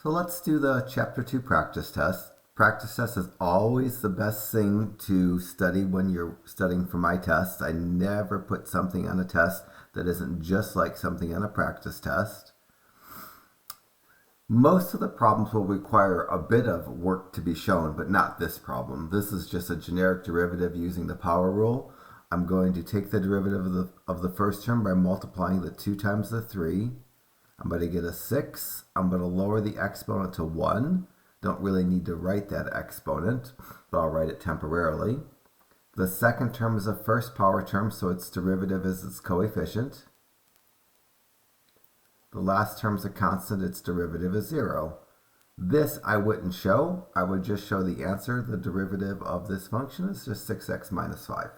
So let's do the Chapter 2 practice test. Practice test is always the best thing to study when you're studying for my test. I never put something on a test that isn't just like something on a practice test. Most of the problems will require a bit of work to be shown, but not this problem. This is just a generic derivative using the power rule. I'm going to take the derivative of the first term by multiplying the 2 times the 3. I'm going to get a 6. I'm going to lower the exponent to 1. Don't really need to write that exponent, but I'll write it temporarily. The second term is a first power term, so its derivative is its coefficient. The last term is a constant, its derivative is 0. This I wouldn't show. I would just show the answer. The derivative of this function is just 6x minus 5.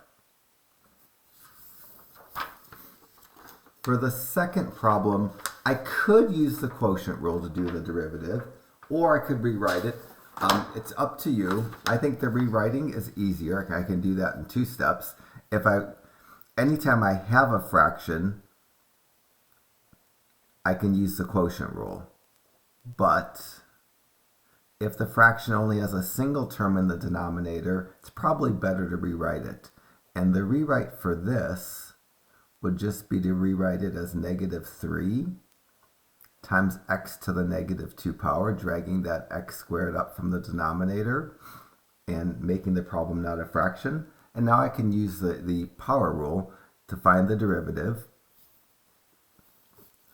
For the second problem, I could use the quotient rule to do the derivative, or I could rewrite it. It's up to you. I think the rewriting is easier. I can do that in 2 steps. Anytime I have a fraction, I can use the quotient rule. But if the fraction only has a single term in the denominator, it's probably better to rewrite it. And the rewrite for this would just be to rewrite it as -3 times x to the -2 power, dragging that x squared up from the denominator and making the problem not a fraction. And now I can use the power rule to find the derivative.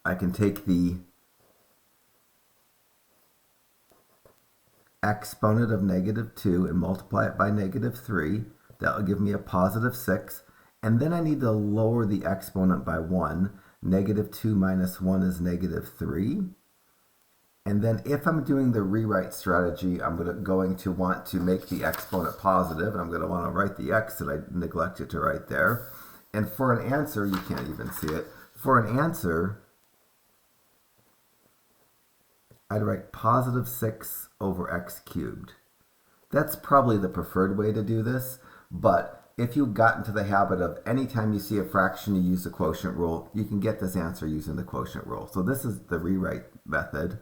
I can take the exponent of -2 and multiply it by -3. That will give me a positive 6. And then I need to lower the exponent by 1. -2 minus 1 is -3. And then if I'm doing the rewrite strategy, I'm going to want to make the exponent positive, and I'm going to want to write the x that I neglected to write there. And for an answer, you can't even see it. For an answer, I'd write positive 6 over x cubed. That's probably the preferred way to do this, but if you got into the habit of anytime you see a fraction, you use the quotient rule, you can get this answer using the quotient rule. So this is the rewrite method,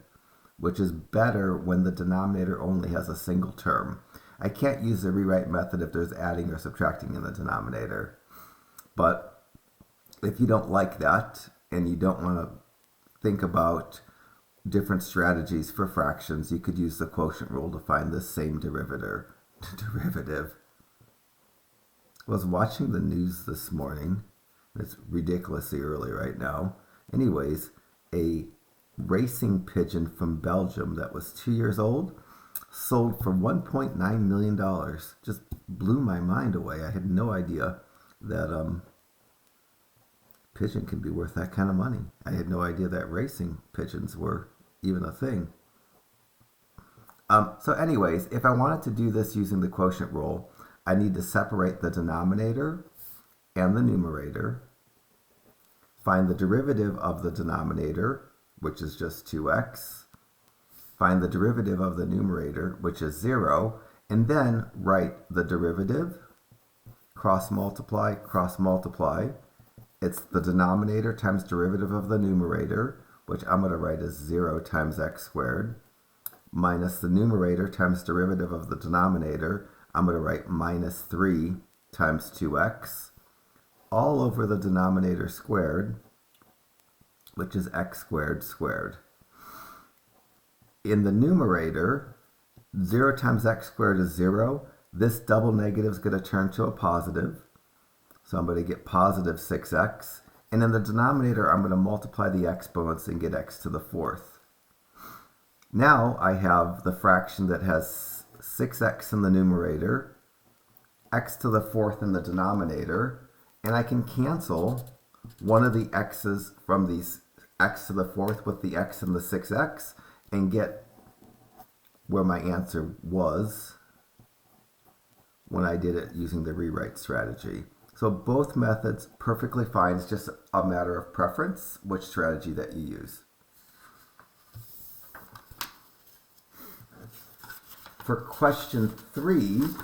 which is better when the denominator only has a single term. I can't use the rewrite method if there's adding or subtracting in the denominator. But if you don't like that and you don't want to think about different strategies for fractions, you could use the quotient rule to find the same derivative. I was watching the news this morning. It's ridiculously early right now. Anyways, a racing pigeon from Belgium that was 2 years old sold for $1.9 million. Just blew my mind away. I had no idea that pigeon can be worth that kind of money. I had no idea that racing pigeons were even a thing. So anyways, if I wanted to do this using the quotient rule, I need to separate the denominator and the numerator, find the derivative of the denominator, which is just 2x, find the derivative of the numerator, which is 0, and then write the derivative, cross multiply, cross multiply. It's the denominator times derivative of the numerator, which I'm going to write as 0 times x squared, minus the numerator times derivative of the denominator. I'm going to write -3 times 2x, all over the denominator squared, which is x squared squared. In the numerator, 0 times x squared is 0. This double negative is going to turn to a positive. So I'm going to get positive 6x. And in the denominator, I'm going to multiply the exponents and get x to the 4th. Now I have the fraction that has 6x in the numerator, x to the 4th in the denominator, and I can cancel one of the x's from these x to the 4th with the x and the 6x and get where my answer was when I did it using the rewrite strategy. So both methods perfectly fine. It's just a matter of preference, which strategy that you use. For question 3,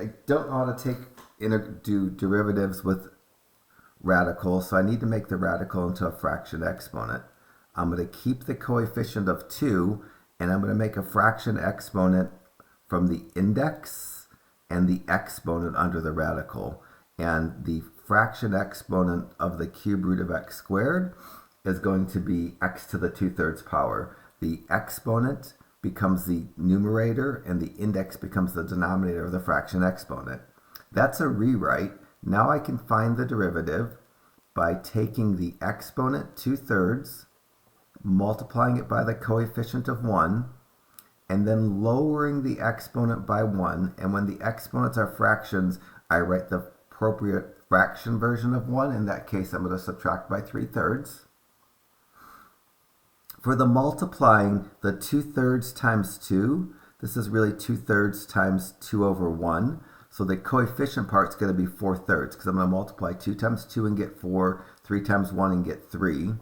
I don't know how to do derivatives with radicals, so I need to make the radical into a fraction exponent. I'm going to keep the coefficient of 2, and I'm going to make a fraction exponent from the index and the exponent under the radical. And the fraction exponent of the cube root of x squared is going to be x to the 2/3 power. The exponent becomes the numerator, and the index becomes the denominator of the fraction exponent. That's a rewrite. Now I can find the derivative by taking the exponent 2/3, multiplying it by the coefficient of 1, and then lowering the exponent by 1. And when the exponents are fractions, I write the appropriate fraction version of 1. In that case, I'm going to subtract by 3/3. For the multiplying, the 2/3 times 2, this is really 2/3 times 2/1. So the coefficient part is going to be 4/3, because I'm going to multiply 2 times 2 and get 4, 3 times 1 and get 3.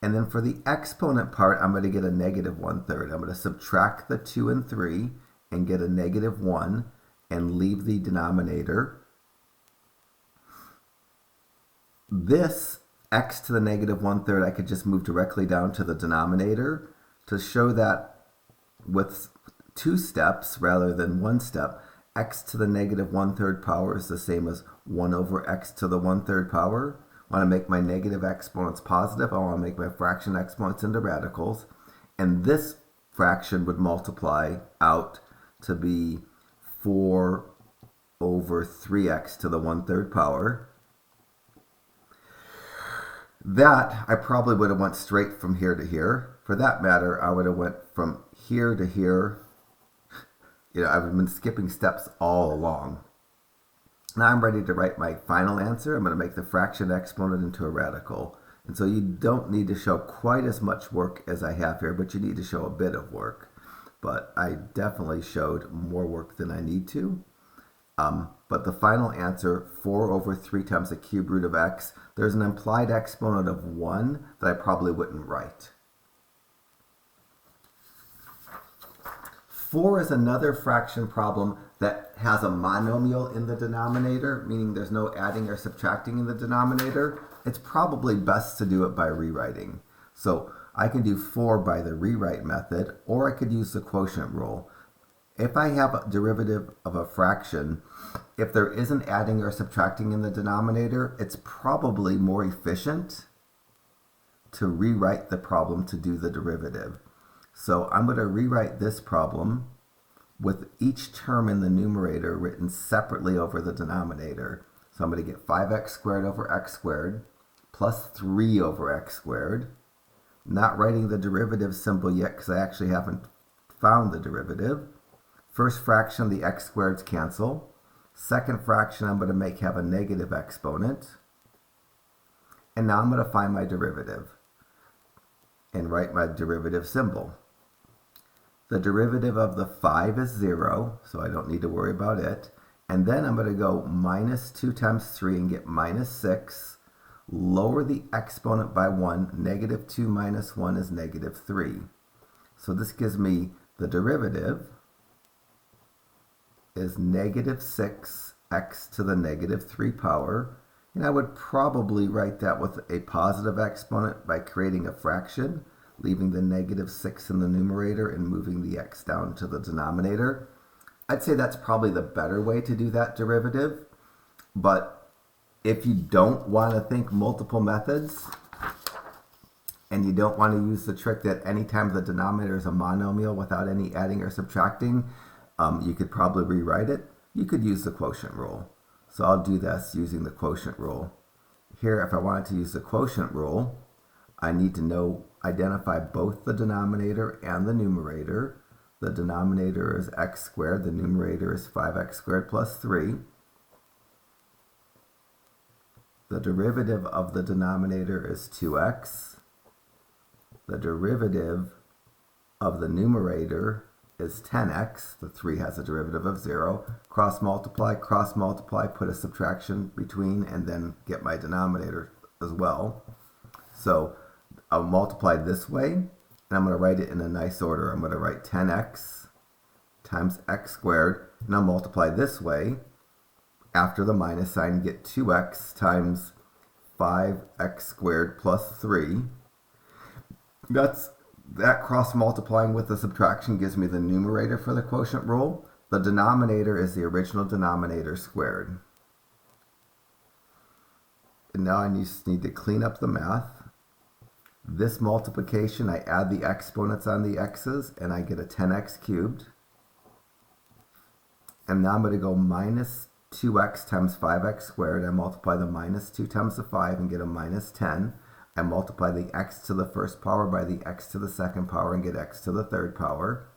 And then for the exponent part, I'm going to get a negative 1/3. I'm going to subtract the 2 and 3 and get a negative 1 and leave the denominator. This x to the negative 1/3, I could just move directly down to the denominator to show that with 2 steps rather than 1 step, x to the negative 1/3 power is the same as 1 over x to the 1/3 power. I want to make my negative exponents positive. I want to make my fraction exponents into radicals. And this fraction would multiply out to be 4 over 3x to the 1/3 power. That, I probably would have went straight from here to here. For that matter, I would have went from here to here. I've been skipping steps all along. Now I'm ready to write my final answer. I'm going to make the fraction exponent into a radical. And so you don't need to show quite as much work as I have here, but you need to show a bit of work. But I definitely showed more work than I need to. But the final answer, 4 over 3 times the cube root of x, there's an implied exponent of 1 that I probably wouldn't write. 4 is another fraction problem that has a monomial in the denominator, meaning there's no adding or subtracting in the denominator. It's probably best to do it by rewriting. So I can do 4 by the rewrite method, or I could use the quotient rule. If I have a derivative of a fraction, if there isn't adding or subtracting in the denominator, it's probably more efficient to rewrite the problem to do the derivative. So I'm going to rewrite this problem with each term in the numerator written separately over the denominator. So I'm going to get 5x squared over x squared plus 3 over x squared. Not writing the derivative symbol yet because I actually haven't found the derivative. First fraction, the x squareds cancel. Second fraction, I'm going to make have a negative exponent. And now I'm going to find my derivative and write my derivative symbol. The derivative of the 5 is 0, so I don't need to worry about it. And then I'm going to go minus 2 times 3 and get minus 6. Lower the exponent by 1. Negative 2 minus 1 is negative 3. So this gives me the derivative is negative 6x to the negative 3 power. And I would probably write that with a positive exponent by creating a fraction, leaving the negative 6 in the numerator and moving the x down to the denominator. I'd say that's probably the better way to do that derivative. But if you don't want to think multiple methods, and you don't want to use the trick that anytime the denominator is a monomial without any adding or subtracting, you could probably rewrite it. You could use the quotient rule. So I'll do this using the quotient rule. Here, if I wanted to use the quotient rule, I need to identify both the denominator and the numerator. The denominator is x squared. The numerator is 5x squared plus 3. The derivative of the denominator is 2x. The derivative of the numerator is 10x. The 3 has a derivative of 0. Cross multiply, put a subtraction between, and then get my denominator as well. So I'll multiply this way, and I'm going to write it in a nice order. I'm going to write 10x times x squared, and I'll multiply this way, after the minus sign, get 2x times 5x squared plus 3. That cross multiplying with the subtraction gives me the numerator for the quotient rule. The denominator is the original denominator squared. And now I just need to clean up the math. This multiplication, I add the exponents on the x's, and I get a 10x cubed. And now I'm going to go minus 2x times 5x squared. I multiply the minus 2 times the 5 and get a minus 10. I multiply the x to the first power by the x to the second power and get x to the third power.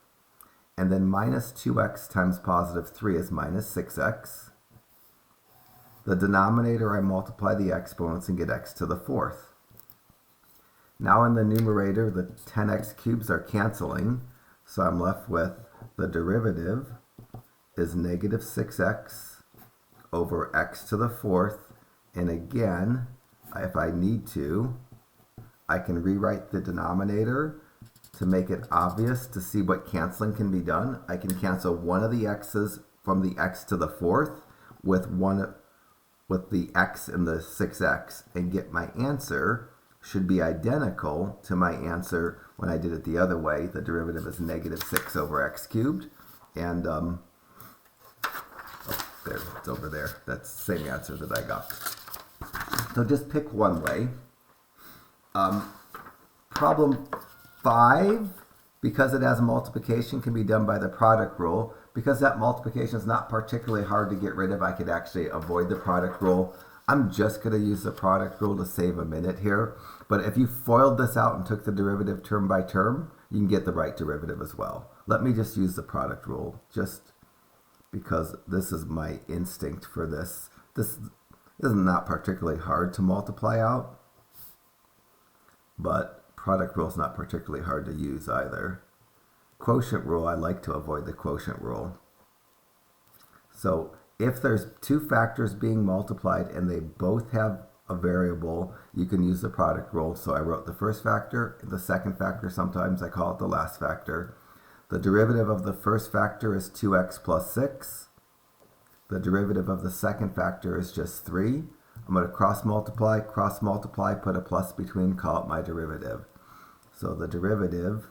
And then minus 2x times positive 3 is minus 6x. The denominator, I multiply the exponents and get x to the fourth. Now in the numerator, the 10x cubes are canceling, so I'm left with the derivative is negative 6x over x to the fourth. And again, if I need to, I can rewrite the denominator to make it obvious to see what canceling can be done. I can cancel one of the x's from the x to the fourth with the x and the 6x and get my answer should be identical to my answer when I did it the other way. The derivative is negative 6 over x cubed. And oh, there, it's over there. That's the same answer that I got. So just pick one way. Problem 5, because it has a multiplication, can be done by the product rule. Because that multiplication is not particularly hard to get rid of, I could actually avoid the product rule. I'm just going to use the product rule to save a minute here. But if you FOILed this out and took the derivative term by term, you can get the right derivative as well. Let me just use the product rule, just because this is my instinct for this. This is not particularly hard to multiply out, but product rule is not particularly hard to use either. Quotient rule, I like to avoid the quotient rule. So if there's two factors being multiplied and they both have a variable, you can use the product rule. So I wrote the first factor, the second factor, sometimes I call it the last factor. The derivative of the first factor is 2x plus 6. The derivative of the second factor is just 3. I'm going to cross multiply, put a plus between, call it my derivative. So the derivative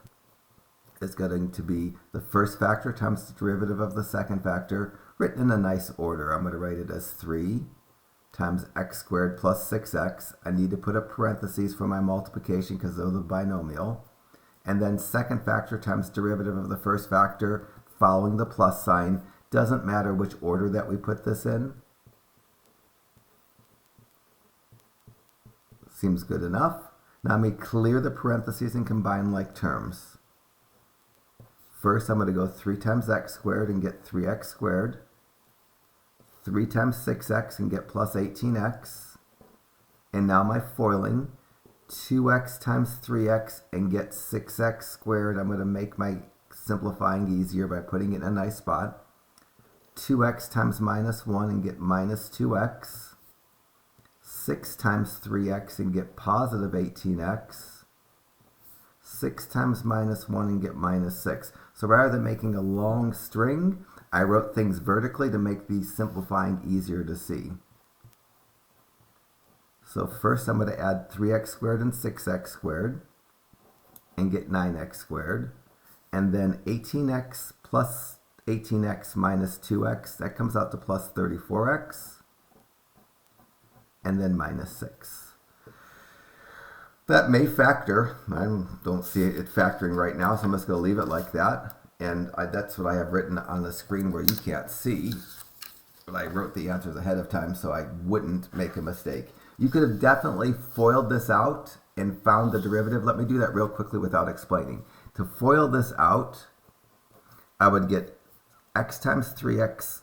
is going to be the first factor times the derivative of the second factor, written in a nice order. I'm going to write it as 3 times x squared plus 6x. I need to put a parentheses for my multiplication because they're the binomial. And then second factor times derivative of the first factor following the plus sign. Doesn't matter which order that we put this in. Seems good enough. Now let me clear the parentheses and combine like terms. First, I'm going to go 3 times x squared and get 3x squared. 3 times 6x and get plus 18x. And now my FOILing, 2x times 3x and get 6x squared. I'm going to make my simplifying easier by putting it in a nice spot. 2x times minus 1 and get minus 2x. 6 times 3x and get positive 18x. 6 times minus 1 and get minus 6. So rather than making a long string, I wrote things vertically to make these simplifying easier to see. So first I'm going to add 3x squared and 6x squared and get 9x squared. And then 18x plus 18x minus 2x, that comes out to plus 34x. And then minus 6. That may factor. I don't see it factoring right now, so I'm just going to leave it like that. And that's what I have written on the screen where you can't see. But I wrote the answers ahead of time so I wouldn't make a mistake. You could have definitely FOILed this out and found the derivative. Let me do that real quickly without explaining. To FOIL this out, I would get x times 3x,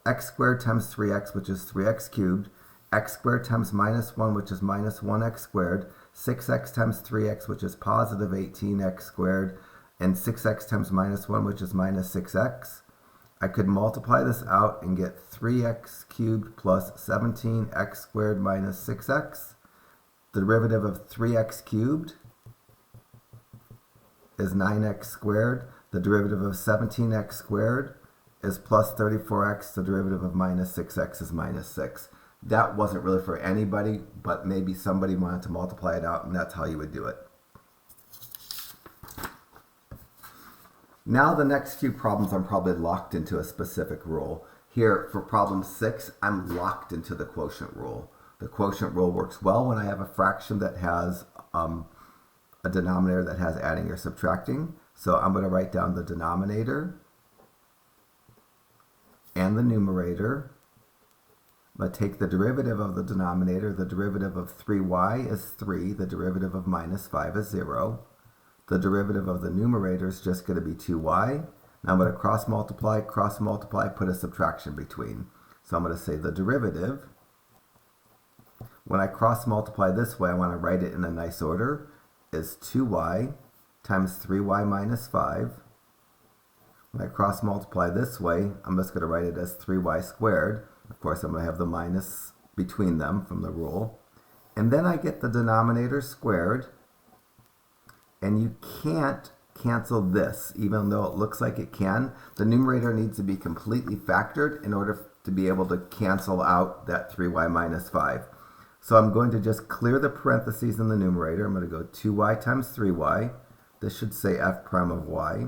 x squared times 3x, which is 3x cubed, x squared times minus 1, which is minus 1x squared, 6x times 3x, which is positive 18x squared, and 6x times minus 1, which is minus 6x. I could multiply this out and get 3x cubed plus 17x squared minus 6x. The derivative of 3x cubed is 9x squared. The derivative of 17x squared is plus 34x, the derivative of minus 6x is minus 6. That wasn't really for anybody, but maybe somebody wanted to multiply it out, and that's how you would do it. Now the next few problems, I'm probably locked into a specific rule. Here, for problem 6, I'm locked into the quotient rule. The quotient rule works well when I have a fraction that has a denominator that has adding or subtracting. So I'm going to write down the denominator and the numerator. I'm going to take the derivative of the denominator. The derivative of 3y is 3. The derivative of minus 5 is 0. The derivative of the numerator is just going to be 2y. Now I'm going to cross multiply, put a subtraction between. So I'm going to say the derivative. When I cross multiply this way, I want to write it in a nice order, is 2y times 3y minus 5. When I cross multiply this way, I'm just going to write it as 3y squared. Of course, I'm going to have the minus between them from the rule. And then I get the denominator squared. And you can't cancel this, even though it looks like it can. The numerator needs to be completely factored in order to be able to cancel out that 3y minus 5. So I'm going to just clear the parentheses in the numerator. I'm going to go 2y times 3y. This should say f prime of y.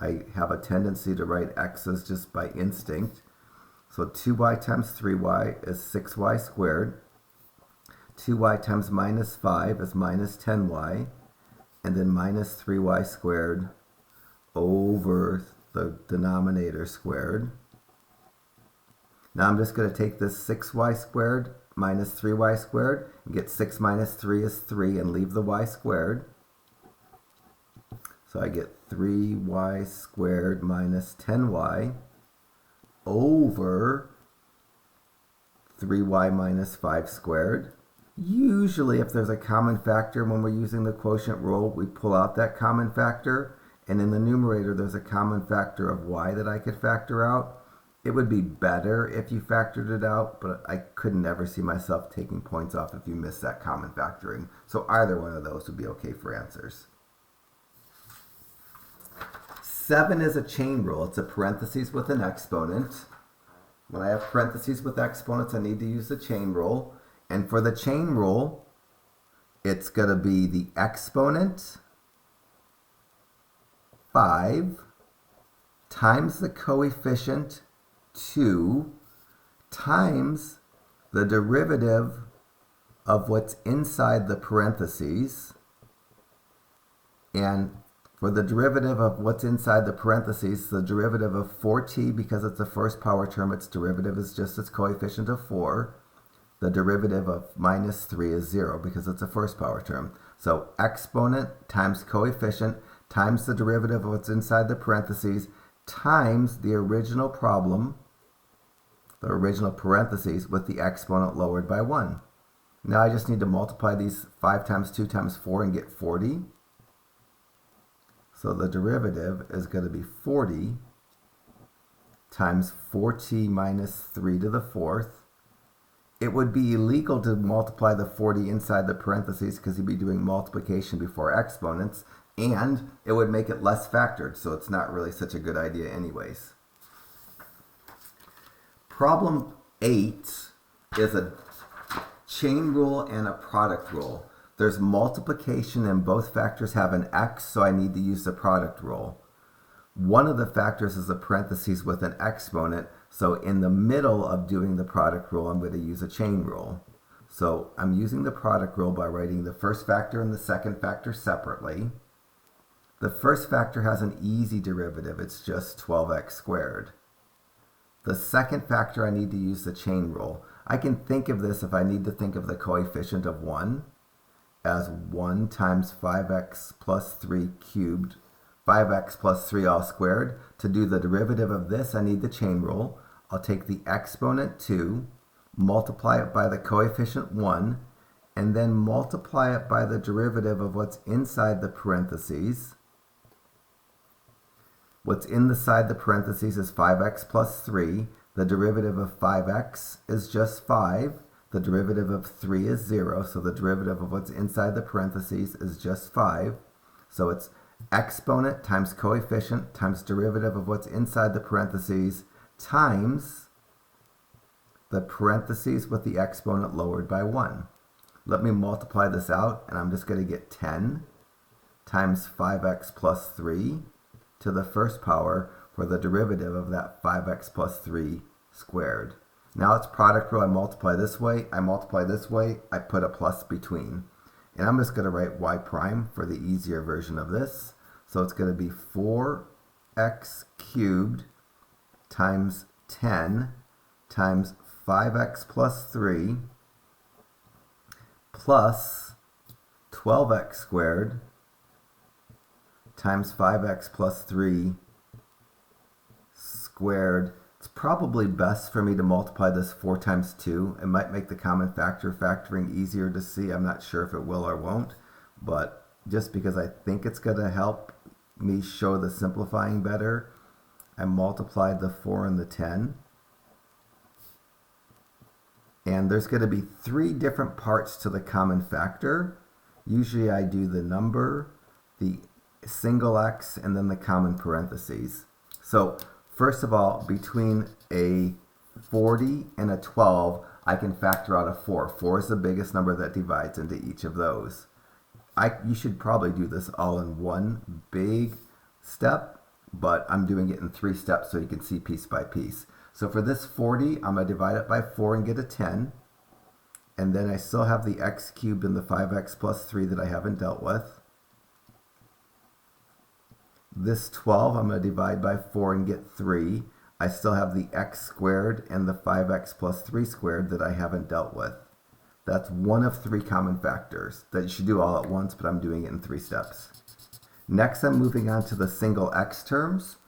I have a tendency to write x's just by instinct. So 2y times 3y is 6y squared. 2y times minus 5 is minus 10y. And then minus 3y squared over the denominator squared. Now I'm just going to take this 6y squared minus 3y squared and get 6 minus 3 is 3 and leave the y squared. So I get 3y squared minus 10y over 3y minus 5 squared. Usually if there's a common factor when we're using the quotient rule, we pull out that common factor, and in the numerator there's a common factor of y that I could factor out. It would be better if you factored it out, but I could never see myself taking points off if you missed that common factoring. So either one of those would be okay for answers. 7 is a chain rule. It's a parentheses with an exponent. When I have parentheses with exponents, I need to use the chain rule. And for the chain rule, it's going to be the exponent 5 times the coefficient 2 times the derivative of what's inside the parentheses. And for the derivative of what's inside the parentheses, the derivative of 4t, because it's the first power term, its derivative is just its coefficient of 4. The derivative of minus 3 is 0 because it's a first power term. So exponent times coefficient times the derivative of what's inside the parentheses times the original problem, the original parentheses, with the exponent lowered by 1. Now I just need to multiply these 5 times 2 times 4 and get 40. So the derivative is going to be 40 times 4t minus 3 to the 4th. It would be illegal to multiply the 40 inside the parentheses because you'd be doing multiplication before exponents, and it would make it less factored, so it's not really such a good idea anyways. Problem 8 is a chain rule and a product rule. There's multiplication and both factors have an x, so I need to use the product rule. One of the factors is a parentheses with an exponent, so in the middle of doing the product rule, I'm going to use a chain rule. So I'm using the product rule by writing the first factor and the second factor separately. The first factor has an easy derivative. It's just 12x squared. The second factor, I need to use the chain rule. I can think of this, if I need to think of the coefficient of 1, as 1 times 5x plus 3 cubed, 5x plus 3 all squared. To do the derivative of this, I need the chain rule. I'll take the exponent 2, multiply it by the coefficient 1, and then multiply it by the derivative of what's inside the parentheses. What's inside the parentheses is 5x plus 3. The derivative of 5x is just 5. The derivative of 3 is 0, so the derivative of what's inside the parentheses is just 5. So it's exponent times coefficient times derivative of what's inside the parentheses times the parentheses with the exponent lowered by 1. Let me multiply this out, and I'm just going to get 10 times 5x plus 3 to the first power for the derivative of that 5x plus 3 squared. Now it's product rule. I multiply this way, I multiply this way, I put a plus between. And I'm just going to write y prime for the easier version of this. So it's going to be 4x cubed times 10 times 5x plus 3 plus 12x squared times 5x plus 3 squared. It's probably best for me to multiply this 4 times 2. It might make the common factor factoring easier to see. I'm not sure if it will or won't, but just because I think it's going to help me show the simplifying better, I multiplied the 4 and the 10. And there's going to be 3 different parts to the common factor. Usually I do the number, the single x, and then the common parentheses. So first of all, between a 40 and a 12, I can factor out a 4. 4 is the biggest number that divides into each of those. You should probably do this all in one big step, but I'm doing it in 3 steps so you can see piece by piece. So for this 40, I'm going to divide it by 4 and get a 10. And then I still have the x cubed and the 5x plus 3 that I haven't dealt with. This 12, I'm going to divide by 4 and get 3. I still have the x squared and the 5x plus 3 squared that I haven't dealt with. That's one of 3 common factors that you should do all at once, but I'm doing it in 3 steps. Next, I'm moving on to the single x terms.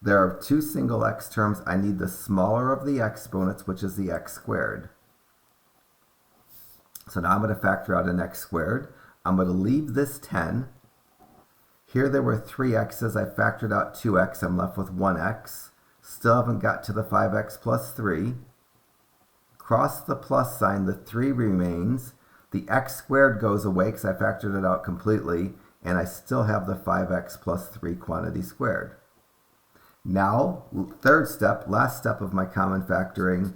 There are 2 single x terms. I need the smaller of the exponents, which is the x squared. So now I'm going to factor out an x squared. I'm going to leave this 10. Here there were 3 x's. I factored out 2x. I'm left with 1x. Still haven't got to the 5x plus 3. Cross the plus sign. The 3 remains. The x squared goes away because I factored it out completely. And I still have the 5x plus 3 quantity squared. Now, third step, last step of my common factoring.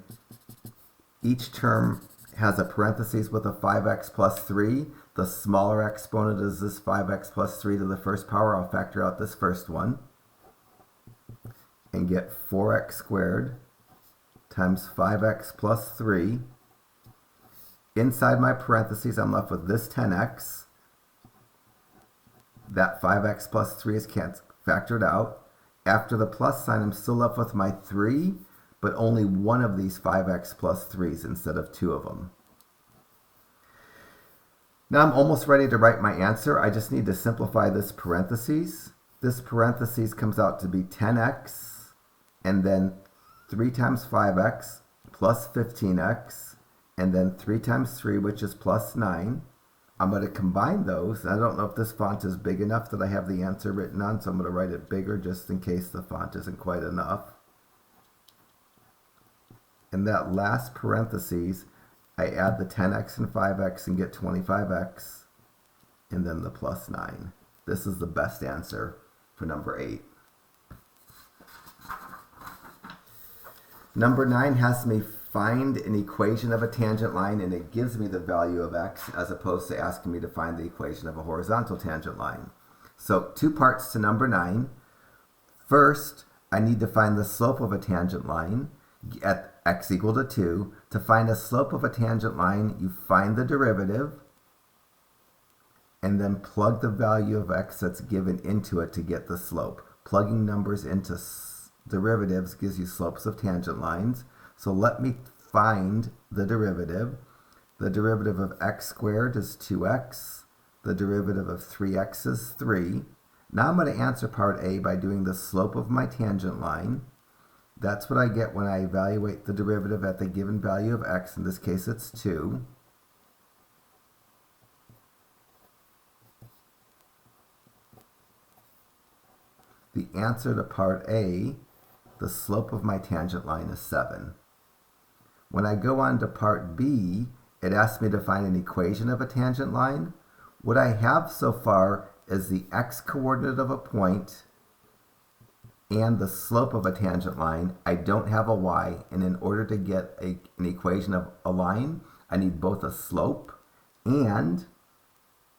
Each term has a parentheses with a 5x plus 3. The smaller exponent is this 5x plus 3 to the first power. I'll factor out this first one and get 4x squared times 5x plus 3. Inside my parentheses, I'm left with this 10x. That 5x plus 3 is factored out. After the plus sign, I'm still left with my 3, but only one of these 5x plus 3s instead of 2 of them. Now I'm almost ready to write my answer. I just need to simplify this parentheses. This parentheses comes out to be 10x, and then 3 times 5x plus 15x, and then 3 times 3, which is plus 9. I'm going to combine those. I don't know if this font is big enough that I have the answer written on, so I'm going to write it bigger just in case the font isn't quite enough. In that last parentheses, I add the 10x and 5x and get 25x, and then the plus 9. This is the best answer for number 8. Number 9 has me find an equation of a tangent line, and it gives me the value of x as opposed to asking me to find the equation of a horizontal tangent line. So 2 parts to number 9. First, I need to find the slope of a tangent line at x equal to 2. To find a slope of a tangent line, you find the derivative and then plug the value of x that's given into it to get the slope. Plugging numbers into derivatives gives you slopes of tangent lines. So let me find the derivative. The derivative of x squared is 2x. The derivative of 3x is 3. Now I'm going to answer part A by doing the slope of my tangent line. That's what I get when I evaluate the derivative at the given value of x. In this case, it's 2. The answer to part A, the slope of my tangent line is 7. When I go on to part B, it asks me to find an equation of a tangent line. What I have so far is the x coordinate of a point and the slope of a tangent line, I don't have a y, and in order to get an equation of a line, I need both a slope and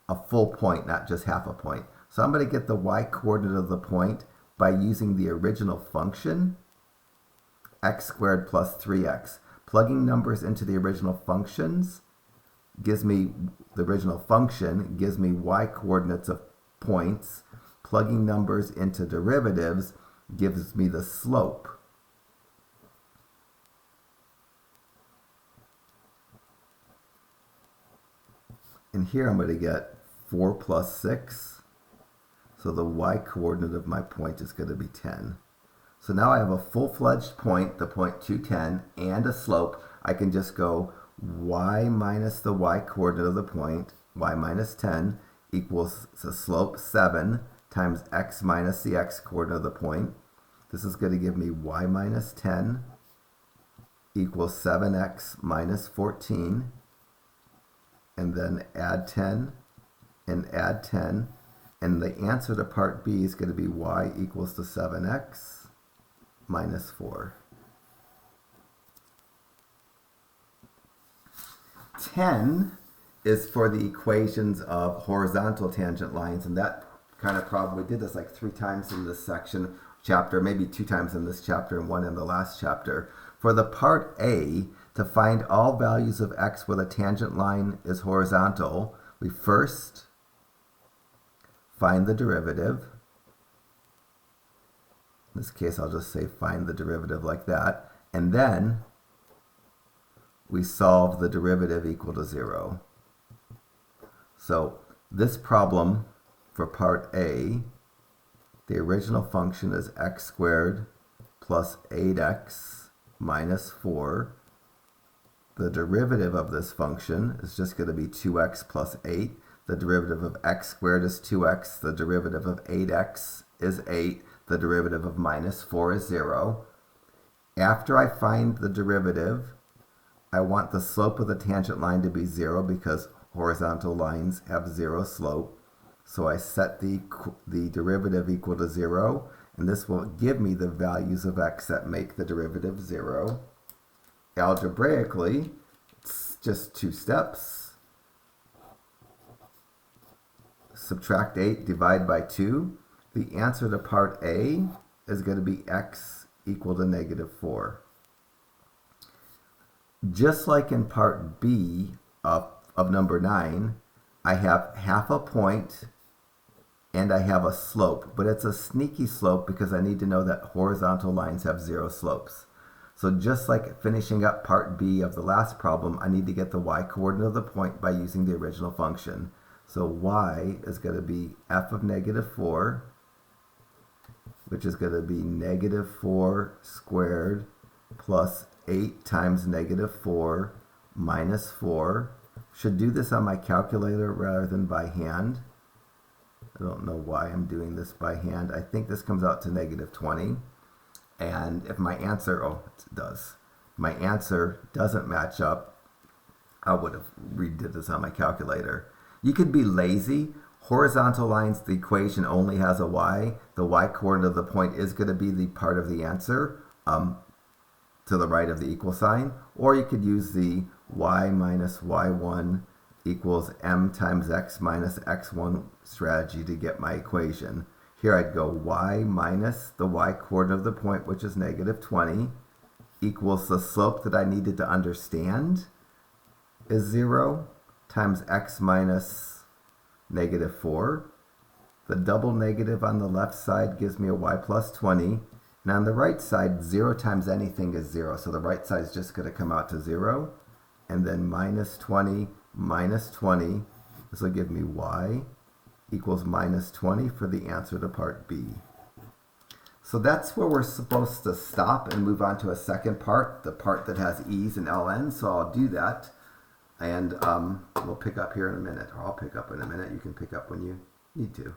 a full point, not just half a point. So I'm going to get the y coordinate of the point by using the original function, x squared plus 3x. Plugging numbers into the original functions gives me the original function, gives me y coordinates of points. Plugging numbers into derivatives gives me the slope. And here I'm going to get 4 plus 6. So the y coordinate of my point is going to be 10. So now I have a full-fledged point, the point 210, and a slope. I can just go y minus the y coordinate of the point, y minus 10, equals the slope 7 times x minus the x coordinate of the point. This is going to give me y minus 10 equals 7x minus 14. And then add 10 and add 10. And the answer to part B is going to be y equals to 7x minus 4. 10 is for the equations of horizontal tangent lines, and that kind of problem, we did this like 3 times in this section chapter, maybe 2 times in this chapter and 1 in the last chapter. For the part A, to find all values of x where the tangent line is horizontal, we first find the derivative. In this case, I'll just say find the derivative like that. And then we solve the derivative equal to 0. So this problem for part A, the original function is x squared plus 8x minus 4. The derivative of this function is just going to be 2x plus 8. The derivative of x squared is 2x. The derivative of 8x is 8. The derivative of minus 4 is 0. After I find the derivative, I want the slope of the tangent line to be 0 because horizontal lines have 0 slope. So I set the derivative equal to 0, and this will give me the values of x that make the derivative 0. Algebraically, it's just 2 steps. Subtract 8, divide by 2. The answer to part A is going to be x equal to negative 4. Just like in part B of number 9, I have half a point and I have a slope, but it's a sneaky slope because I need to know that horizontal lines have 0 slopes. So just like finishing up part B of the last problem, I need to get the y coordinate of the point by using the original function. So y is going to be f of negative 4, which is going to be negative 4 squared plus 8 times negative 4 minus 4. Should do this on my calculator rather than by hand. I don't know why I'm doing this by hand. I think this comes out to negative 20. And if my answer, oh, it does. My answer doesn't match up, I would have redid this on my calculator. You could be lazy. Horizontal lines, the equation only has a y. The y coordinate of the point is going to be the part of the answer to the right of the equal sign. Or you could use the y minus y1 equals m times x minus x1 strategy to get my equation. Here I'd go y minus the y coordinate of the point, which is negative 20, equals the slope that I needed to understand is 0, times x minus negative 4. The double negative on the left side gives me a y plus 20. And on the right side, 0 times anything is 0. So the right side is just going to come out to 0. And then minus 20 minus 20. This will give me y equals minus 20 for the answer to part B. So that's where we're supposed to stop and move on to a second part, the part that has e's and ln's. So I'll do that, and we'll pick up here in a minute, or I'll pick up in a minute. You can pick up when you need to.